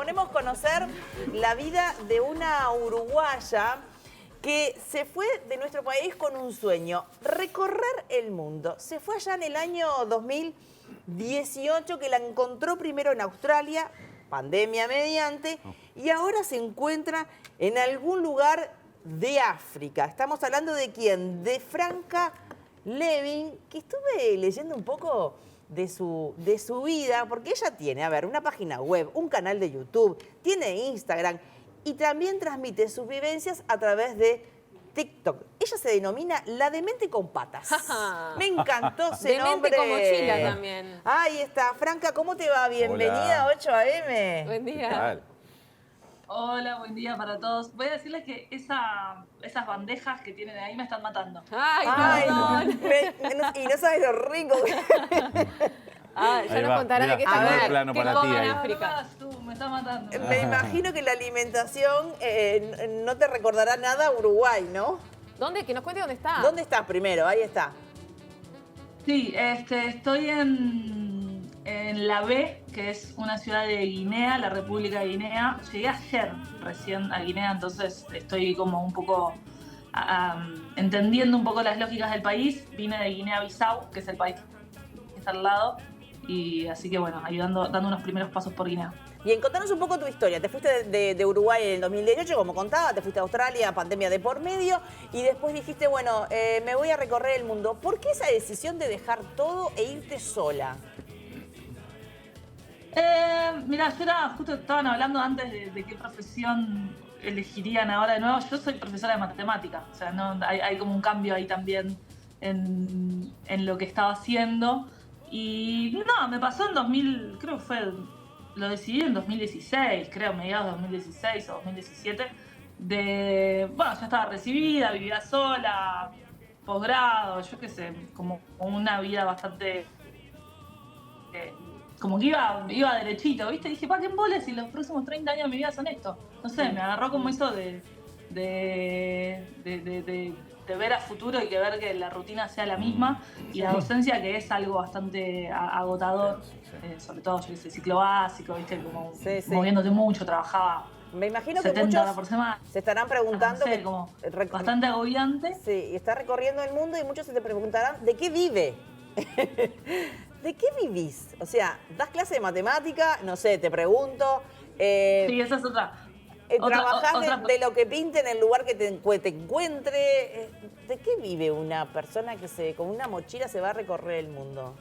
proponemos conocer la vida de una uruguaya que se fue de nuestro país con un sueño, recorrer el mundo. Se fue allá en el año 2018, que la encontró primero en Australia, pandemia mediante, y ahora se encuentra en algún lugar de África. Estamos hablando de quién, de Franca Levin, que estuve leyendo un poco de su vida, porque ella tiene, a ver, una página web, un canal de YouTube, tiene Instagram y también transmite sus vivencias a través de TikTok. Ella se denomina la demente con patas. Me encantó ese nombre. Demente con mochila también. Ahí está. Franca, ¿cómo te va? Bienvenida a 8 AM. Buen día. ¿Qué tal? Hola, buen día para todos. Voy a decirles que esas bandejas que tienen ahí me están matando. Ay, perdón. Y no sabes lo rico. Ya Ahí nos va, contará mirá, de qué primer está plano qué para ti comen ahí. en No África. hagas tú, me está matando. Me imagino que la alimentación no te recordará nada a Uruguay, ¿no? ¿Dónde? Que nos cuente dónde está. ¿Dónde estás primero? Ahí está. Sí, estoy en La B, que es una ciudad de Guinea, la República de Guinea. Llegué ayer recién a Guinea, entonces estoy como un poco entendiendo un poco las lógicas del país. Vine de Guinea-Bissau, que es el país que está al lado, y así que bueno, dando unos primeros pasos por Guinea. Bien, contanos un poco tu historia. Te fuiste de Uruguay en el 2018, como contaba, te fuiste a Australia, pandemia de por medio, y después dijiste, bueno, me voy a recorrer el mundo. ¿Por qué esa decisión de dejar todo e irte sola? Mira, justo estaban hablando antes de qué profesión elegirían ahora de nuevo. Yo soy profesora de matemática, o sea, no, hay como un cambio ahí también en lo que estaba haciendo. Y no, me pasó en 2000, creo que lo decidí en 2016, creo, mediados de 2016 o 2017. Bueno, ya estaba recibida, vivía sola, posgrado, yo qué sé, como una vida bastante... como que iba derechito, ¿viste? Dije, ¿para qué emboles si los próximos 30 años de mi vida son esto? No sé, me agarró como eso de ver a futuro y que ver que la rutina sea la misma y la docencia, que es algo bastante agotador, sobre todo, yo qué sé, ciclo básico, ¿viste? Como moviéndote mucho, trabajaba Me imagino que 70 horas muchos por semana. se estarán preguntando... No sé, como bastante agobiante. Sí, y está recorriendo el mundo y muchos se te preguntarán, ¿de qué vive? ¿De qué vivís? O sea, ¿das clase de matemática? No sé, te pregunto. Sí, esa es otra. ¿Trabajás de lo que pinte en el lugar que te encuentre? ¿De qué vive una persona que con una mochila se va a recorrer el mundo?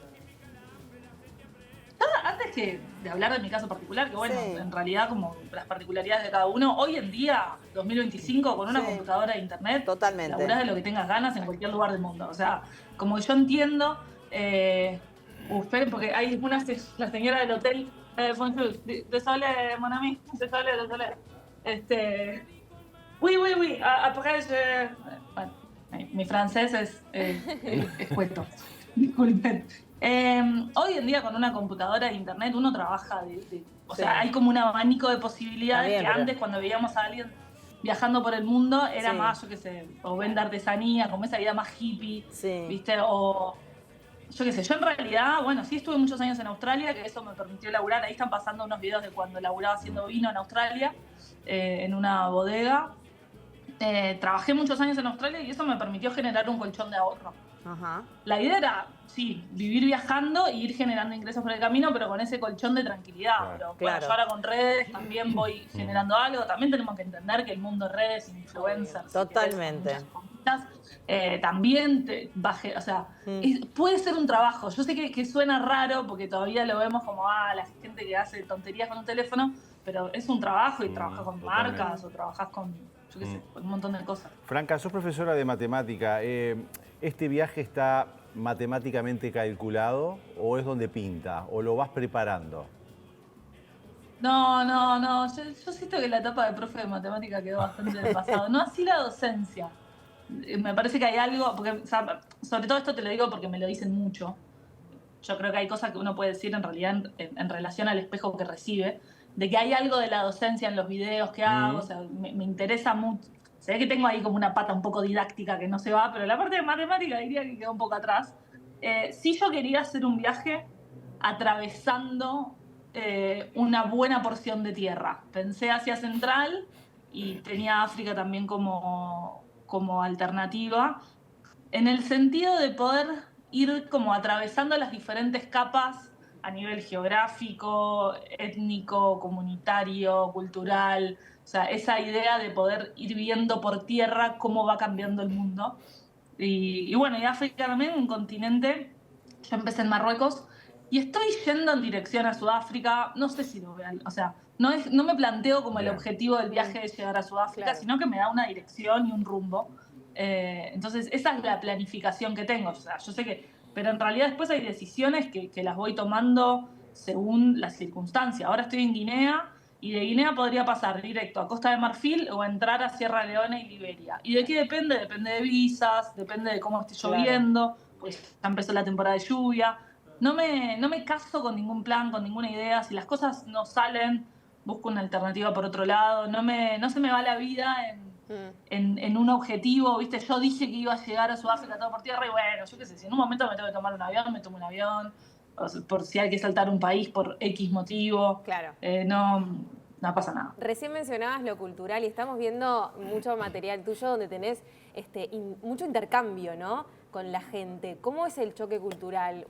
Antes de hablar de mi caso particular, que bueno, Sí. en realidad como las particularidades de cada uno, hoy en día, 2025, con una Sí. computadora de internet, Totalmente. laburás de lo que tengas ganas en cualquier lugar del mundo. O sea, como que yo entiendo, esperen, porque hay la señora del hotel, désolé, mon ami, désolé. Oui, après, bueno, mi francés es escueto, disculpen. Hoy en día con una computadora de internet uno trabaja o sea, hay como un abanico de posibilidades. Está bien, que pero... antes cuando veíamos a alguien viajando por el mundo era Sí. más, yo qué sé, o vender artesanía, como esa vida más hippie, Sí. ¿viste? O yo qué sé, yo en realidad, bueno, sí estuve muchos años en Australia, que eso me permitió laburar. Ahí están pasando unos videos de cuando laburaba haciendo vino en Australia, en una bodega. Trabajé muchos años en Australia y eso me permitió generar un colchón de ahorro. Ajá. La idea era, sí, vivir viajando e ir generando ingresos por el camino, pero con ese colchón de tranquilidad. Claro. Pero bueno, Claro. yo ahora con redes también voy generando algo. También tenemos que entender que el mundo de redes, influencers, Totalmente. muchas cositas, también o sea, puede ser un trabajo. Yo sé que suena raro porque todavía lo vemos como, la gente que hace tonterías con un teléfono, pero es un trabajo y trabajas con Totalmente. marcas o trabajas con, yo qué sé, con un montón de cosas. Franca, sos profesora de matemática. ¿Este viaje está matemáticamente calculado o es donde pinta? ¿O lo vas preparando? No. Yo siento que la etapa de profe de matemática quedó bastante del pasado. No así la docencia. Me parece que hay algo, porque, o sea, sobre todo esto te lo digo porque me lo dicen mucho. Yo creo que hay cosas que uno puede decir en realidad en relación al espejo que recibe, de que hay algo de la docencia en los videos que hago, o sea, me interesa mucho. Se ve que tengo ahí como una pata un poco didáctica que no se va, pero la parte de matemática diría que quedó un poco atrás. Sí, yo quería hacer un viaje atravesando una buena porción de tierra. Pensé Asia Central y tenía África también como alternativa, en el sentido de poder ir como atravesando las diferentes capas a nivel geográfico, étnico, comunitario, cultural. O sea, esa idea de poder ir viendo por tierra cómo va cambiando el mundo. Y bueno, y África también, un continente. Yo empecé en Marruecos y estoy yendo en dirección a Sudáfrica. No sé si lo voy a... O sea, no me planteo como el Bien. objetivo del viaje de llegar a Sudáfrica, Claro. sino que me da una dirección y un rumbo. Entonces, esa es la planificación que tengo. O sea, yo sé que... Pero en realidad después hay decisiones que las voy tomando según las circunstancias. Ahora estoy en Guinea y de Guinea podría pasar directo a Costa de Marfil o entrar a Sierra Leona y Liberia. ¿Y de qué depende? Depende de visas, depende de cómo esté lloviendo, pues ya empezó la temporada de lluvia. No me caso con ningún plan, con ninguna idea. Si las cosas no salen, busco una alternativa por otro lado. No se me va la vida en un objetivo, ¿viste? Yo dije que iba a llegar a Sudáfrica todo por tierra y bueno, yo qué sé, si en un momento me tengo que tomar un avión, me tomo un avión. O sea, por si hay que saltar un país por X motivo. Claro. No pasa nada. Recién mencionabas lo cultural y estamos viendo mucho material tuyo donde tenés mucho intercambio, ¿no? Con la gente. ¿Cómo es el choque cultural?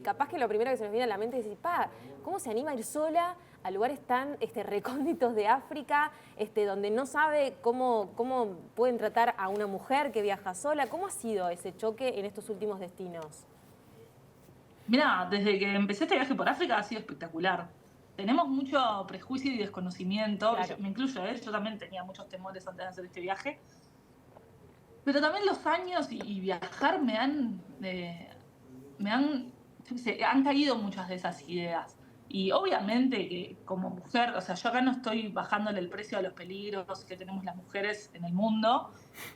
Capaz que lo primero que se nos viene a la mente es decir, ¿cómo se anima a ir sola a lugares tan recónditos de África, donde no sabe cómo pueden tratar a una mujer que viaja sola? ¿Cómo ha sido ese choque en estos últimos destinos? Mirá, desde que empecé este viaje por África ha sido espectacular. Tenemos mucho prejuicio y desconocimiento, Claro. me incluyo, yo también tenía muchos temores antes de hacer este viaje, pero también los años y viajar yo qué sé, han caído muchas de esas ideas. Y obviamente que como mujer, o sea, yo acá no estoy bajándole el precio a los peligros que tenemos las mujeres en el mundo,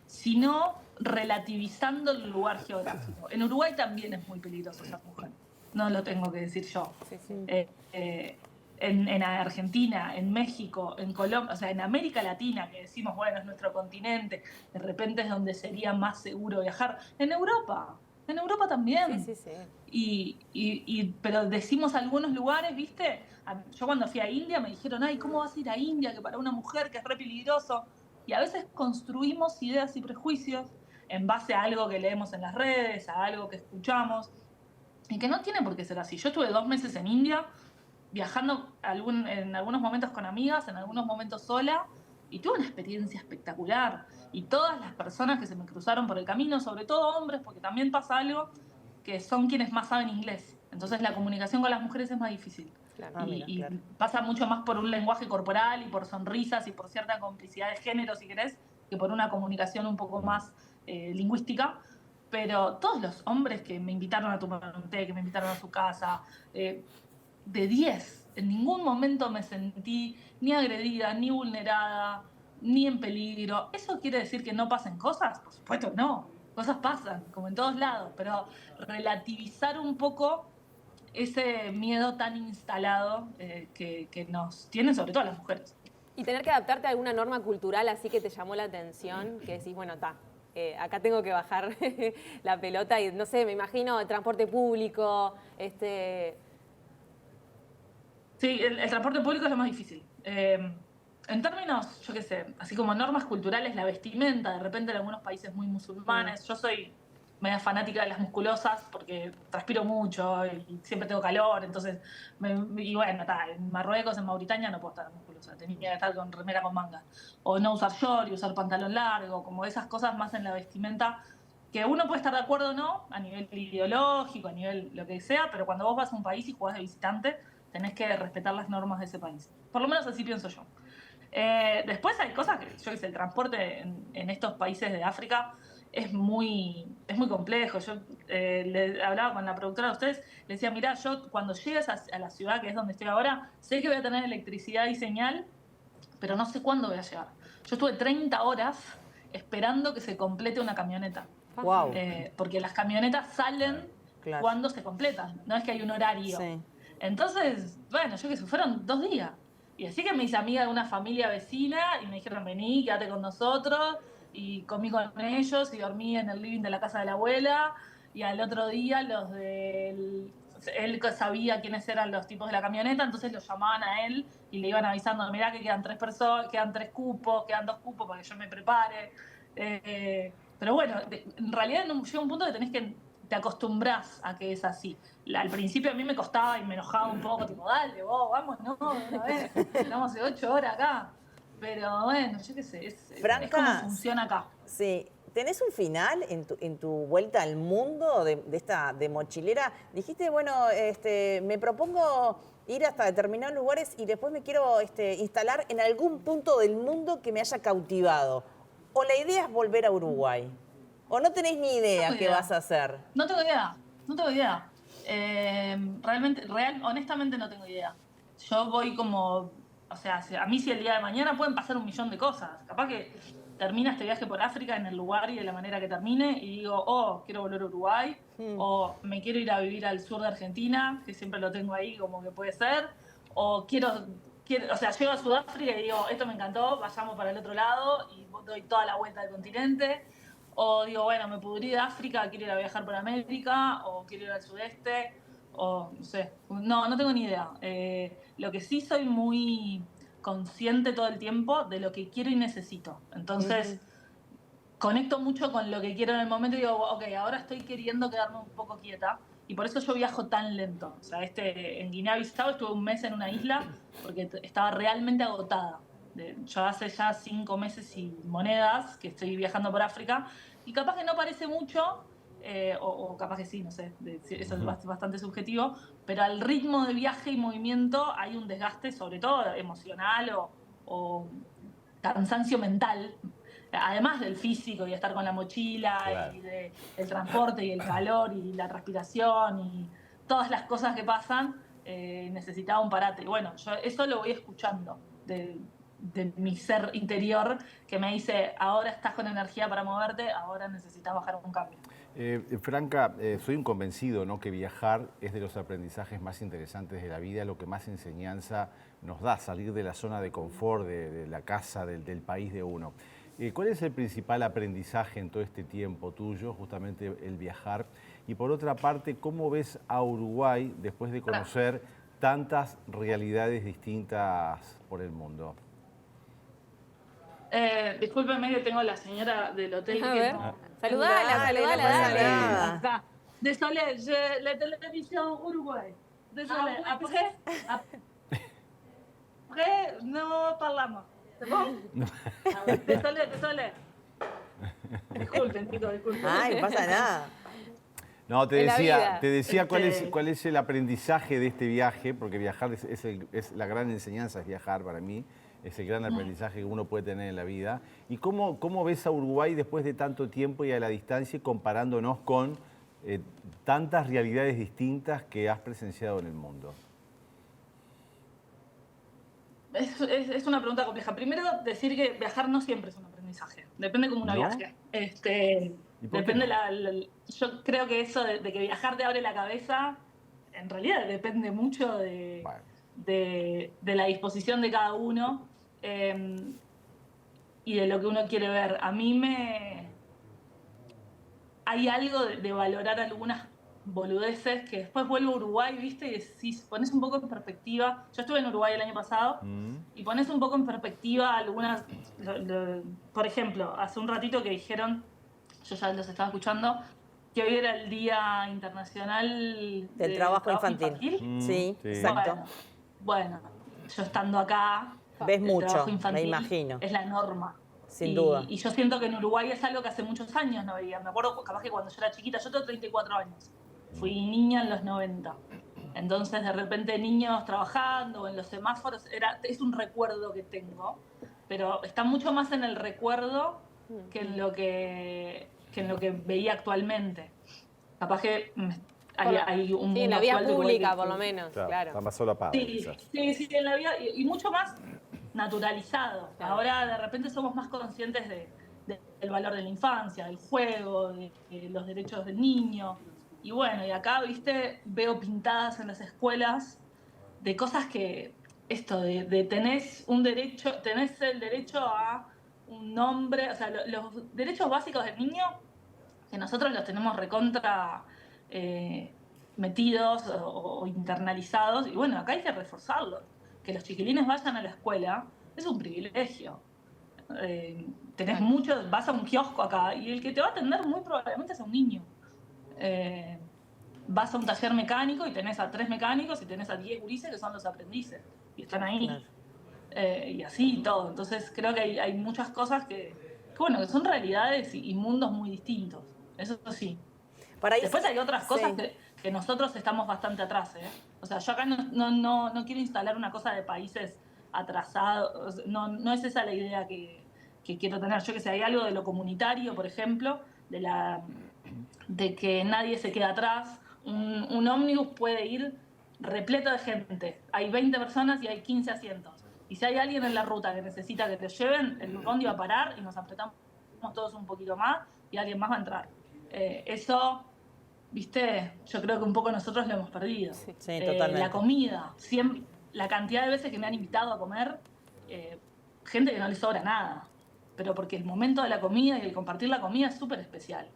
sino relativizando el lugar geográfico. En Uruguay también es muy peligroso ser mujer, no lo tengo que decir yo. Sí, sí. En Argentina, en México, en Colombia, o sea, en América Latina, que decimos, bueno, es nuestro continente, de repente es donde sería más seguro viajar. En Europa también. Sí, sí, sí. Pero decimos algunos lugares, ¿viste? Yo cuando fui a India me dijeron, ay, ¿cómo vas a ir a India? Que para una mujer que es re peligroso. Y a veces construimos ideas y prejuicios en base a algo que leemos en las redes, a algo que escuchamos, y que no tiene por qué ser así. Yo estuve 2 meses en India, viajando en algunos momentos con amigas, en algunos momentos sola, y tuve una experiencia espectacular. Y todas las personas que se me cruzaron por el camino, sobre todo hombres, porque también pasa algo, que son quienes más saben inglés. Entonces la comunicación con las mujeres es más difícil. Claro. Y pasa mucho más por un lenguaje corporal y por sonrisas y por cierta complicidad de género, si querés, que por una comunicación un poco más lingüística. Pero todos los hombres que me invitaron a tomar un té, que me invitaron a su casa, de 10, en ningún momento me sentí ni agredida, ni vulnerada, ni en peligro. ¿Eso quiere decir que no pasen cosas? Por supuesto que no. Cosas pasan, como en todos lados, pero relativizar un poco ese miedo tan instalado que nos tienen sobre todo las mujeres. Y tener que adaptarte a alguna norma cultural así que te llamó la atención, que decís, bueno, acá tengo que bajar la pelota y, no sé, me imagino el transporte público, Sí, el transporte público es lo más difícil. En términos, yo qué sé, así como normas culturales, la vestimenta, de repente en algunos países muy musulmanes, yo soy media fanática de las musculosas porque transpiro mucho y siempre tengo calor, entonces, y bueno, en Marruecos, en Mauritania no puedo estar musculosa, tenía que estar con remera con manga, o no usar short y usar pantalón largo, como esas cosas más en la vestimenta, que uno puede estar de acuerdo o no, a nivel ideológico, a nivel lo que sea, pero cuando vos vas a un país y jugás de visitante, tenés que respetar las normas de ese país. Por lo menos así pienso yo. Después hay cosas que, yo qué sé, el transporte en estos países de África es muy complejo. Yo le hablaba con la productora de ustedes, le decía, mirá, yo cuando llegues a la ciudad, que es donde estoy ahora, sé que voy a tener electricidad y señal, pero no sé cuándo voy a llegar. Yo estuve 30 horas esperando que se complete una camioneta. Wow. Porque las camionetas salen cuando se completan, no es que hay un horario. Sí. Entonces, bueno, yo que sé, fueron 2 días. Y así que me hice amiga de una familia vecina y me dijeron, vení, quédate con nosotros. Y comí con ellos y dormí en el living de la casa de la abuela. Y al otro día los del él sabía quiénes eran los tipos de la camioneta, entonces lo llamaban a él y le iban avisando, mirá que quedan 3 personas, quedan 3 cupos, quedan 2 cupos para que yo me prepare. Pero bueno, en realidad llega un punto que te acostumbras a que es así. Al principio a mí me costaba y me enojaba un poco, tipo, dale, vos, vamos, no, una vez, estamos hace 8 horas acá. Pero bueno, yo qué sé, es como funciona acá. Sí. ¿Tenés un final en tu vuelta al mundo de mochilera? Dijiste, bueno, me propongo ir hasta determinados lugares y después me quiero instalar en algún punto del mundo que me haya cautivado. ¿O la idea es volver a Uruguay? ¿O no tenés ni idea qué vas a hacer? No tengo idea. Honestamente no tengo idea. Yo voy como, o sea, a mí si el día de mañana pueden pasar 1.000.000 de cosas. Capaz que termina este viaje por África en el lugar y de la manera que termine y digo, oh, quiero volver a Uruguay, o me quiero ir a vivir al sur de Argentina, que siempre lo tengo ahí como que puede ser, o o sea, llego a Sudáfrica y digo, esto me encantó, vayamos para el otro lado y doy toda la vuelta del continente. O digo, bueno, me pudrí de África, quiero ir a viajar por América, o quiero ir al sudeste, o no sé. No tengo ni idea. Lo que sí soy muy consciente todo el tiempo de lo que quiero y necesito. Entonces, conecto mucho con lo que quiero en el momento y digo, ok, ahora estoy queriendo quedarme un poco quieta. Y por eso yo viajo tan lento. O sea, en Guinea-Bissau estuve 1 mes en una isla porque estaba realmente agotada. Yo hace ya 5 meses y monedas que estoy viajando por África y capaz que no parece mucho, o capaz que sí, no sé, eso es bastante subjetivo, pero al ritmo de viaje y movimiento hay un desgaste, sobre todo emocional o cansancio mental, además del físico y estar con la mochila, claro, y del transporte y el calor y la transpiración y todas las cosas que pasan, necesitaba un parate. Y bueno, yo eso lo voy escuchando de mi ser interior que me dice, ahora estás con energía para moverte, ahora necesitas bajar un cambio. Franca, soy un convencido, ¿no?, que viajar es de los aprendizajes más interesantes de la vida, lo que más enseñanza nos da, salir de la zona de confort, de la casa, del país de uno. ¿Cuál es el principal aprendizaje en todo este tiempo tuyo, justamente el viajar? Y por otra parte, ¿cómo ves a Uruguay después de conocer tantas realidades distintas por el mundo? Discúlpeme que tengo a la señora del hotel que no... Saludala, dale. Désolé, la televisión Uruguay. Désolé, après, no parlamos. ¿C'est bon? Désolé. Disculpen, chicos, disculpen. Ay, no pasa nada. No, te decía cuál es el aprendizaje de este viaje, porque viajar es la gran enseñanza, es viajar para mí, es el gran aprendizaje que uno puede tener en la vida. ¿Y cómo ves a Uruguay después de tanto tiempo y a la distancia, comparándonos con tantas realidades distintas que has presenciado en el mundo? Es una pregunta compleja. Primero, decir que viajar no siempre es un aprendizaje. Depende cómo uno viaje. Depende yo creo que eso de que viajar te abre la cabeza, en realidad depende mucho de la disposición de cada uno y de lo que uno quiere ver. A mí hay algo de valorar algunas boludeces que después vuelvo a Uruguay, ¿viste? Y decís, pones un poco en perspectiva. Yo estuve en Uruguay el año pasado y pones un poco en perspectiva algunas... por ejemplo, hace un ratito que dijeron, yo ya los estaba escuchando, que hoy era el Día Internacional del Trabajo Infantil. Sí, exacto. Bueno, yo estando acá, ves mucho, me imagino. Es la norma. Sin duda. Y yo siento que en Uruguay es algo que hace muchos años no veía. Me acuerdo, capaz que cuando yo era chiquita, yo tengo 34 años. Fui niña en los 90. Entonces, de repente, niños trabajando en los semáforos, es un recuerdo que tengo, pero está mucho más en el recuerdo que en lo que veía actualmente. Capaz que hay un mundo en la vía pública, que, por lo menos, claro. Está más solapado. Sí, en la vida, y mucho más naturalizado. Claro. Ahora, de repente, somos más conscientes del valor de la infancia, del juego, de los derechos del niño. Y bueno, y acá, viste, veo pintadas en las escuelas de cosas que, tenés el derecho a un nombre, o sea, los derechos básicos del niño, que nosotros los tenemos recontra metidos o internalizados. Y bueno, acá hay que reforzarlo. Que los chiquilines vayan a la escuela es un privilegio. Tenés mucho, vas a un kiosco acá y el que te va a atender muy probablemente es un niño. Vas a un taller mecánico y tenés a 3 mecánicos y tenés a 10 gurises que son los aprendices y están ahí. Claro. Y así y todo. Entonces creo que hay muchas cosas que son realidades y mundos muy distintos. Eso sí. Después hay otras cosas que nosotros estamos bastante atrás. O sea, yo acá no quiero instalar una cosa de países atrasados. No es esa la idea que quiero tener. Yo que sé, hay algo de lo comunitario, por ejemplo, de que nadie se queda atrás. Un ómnibus puede ir repleto de gente. Hay 20 personas y hay 15 asientos. Y si hay alguien en la ruta que necesita que te lleven, el bondi va a parar y nos apretamos todos un poquito más y alguien más va a entrar. Eso, viste, yo creo que un poco nosotros lo hemos perdido. Sí, totalmente. La comida, la cantidad de veces que me han invitado a comer, gente que no le sobra nada. Pero porque el momento de la comida y el compartir la comida es súper especial.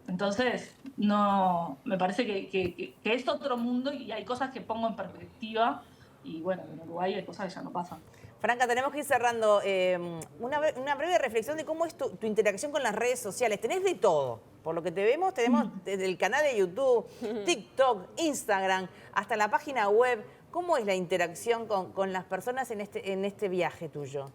Entonces, me parece que es otro mundo y hay cosas que pongo en perspectiva. Y bueno, en Uruguay hay cosas que ya no pasan. Franca, tenemos que ir cerrando. Una breve reflexión de cómo es tu interacción con las redes sociales. Tenés de todo. Por lo que te vemos, tenemos desde el canal de YouTube, TikTok, Instagram, hasta la página web. ¿Cómo es la interacción con las personas en este viaje tuyo?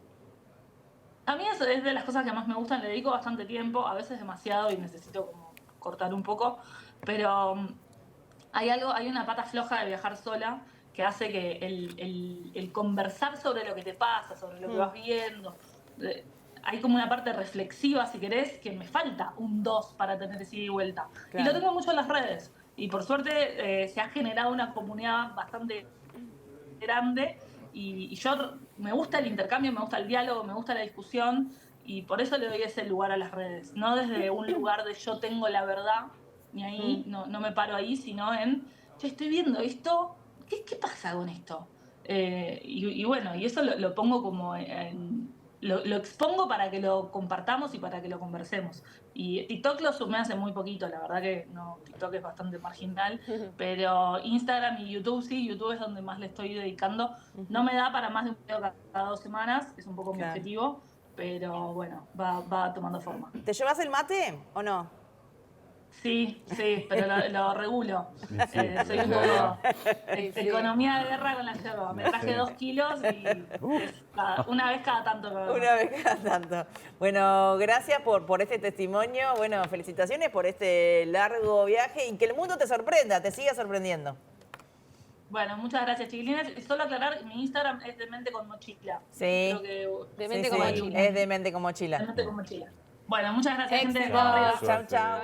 A mí eso es de las cosas que más me gustan. Le dedico bastante tiempo, a veces demasiado y necesito como cortar un poco. Pero hay una pata floja de viajar sola que hace que el conversar sobre lo que te pasa, sobre lo que vas viendo, hay como una parte reflexiva, si querés, que me falta un 2 para tener ese ida y vuelta. Claro. Y lo tengo mucho en las redes. Y por suerte se ha generado una comunidad bastante grande y yo me gusta el intercambio, me gusta el diálogo, me gusta la discusión y por eso le doy ese lugar a las redes. No desde un lugar de yo tengo la verdad, ni ahí, no me paro ahí, sino en, yo estoy viendo esto. ¿Qué pasa con esto? Y bueno, y eso lo pongo como lo expongo para que lo compartamos y para que lo conversemos. Y TikTok lo sumé hace muy poquito, la verdad que no, TikTok es bastante marginal, pero Instagram y YouTube sí, YouTube es donde más le estoy dedicando. No me da para más de un video cada 2 semanas, es un poco mi objetivo, pero bueno, va tomando forma. ¿Te llevas el mate o no? Sí, pero lo regulo. Soy un poco economía de guerra con la yerba. Me traje 2 kilos y una vez cada tanto. Una vez cada tanto. Bueno, gracias por este testimonio. Bueno, felicitaciones por este largo viaje y que el mundo te sorprenda, te siga sorprendiendo. Bueno, muchas gracias, chiquilines. Solo aclarar, mi Instagram es Demente con Mochila. Sí. Creo que Demente con Mochila. Es Demente con Mochila. Demente con Mochila. Bueno, muchas gracias, Éxito. gente. Chao, chao.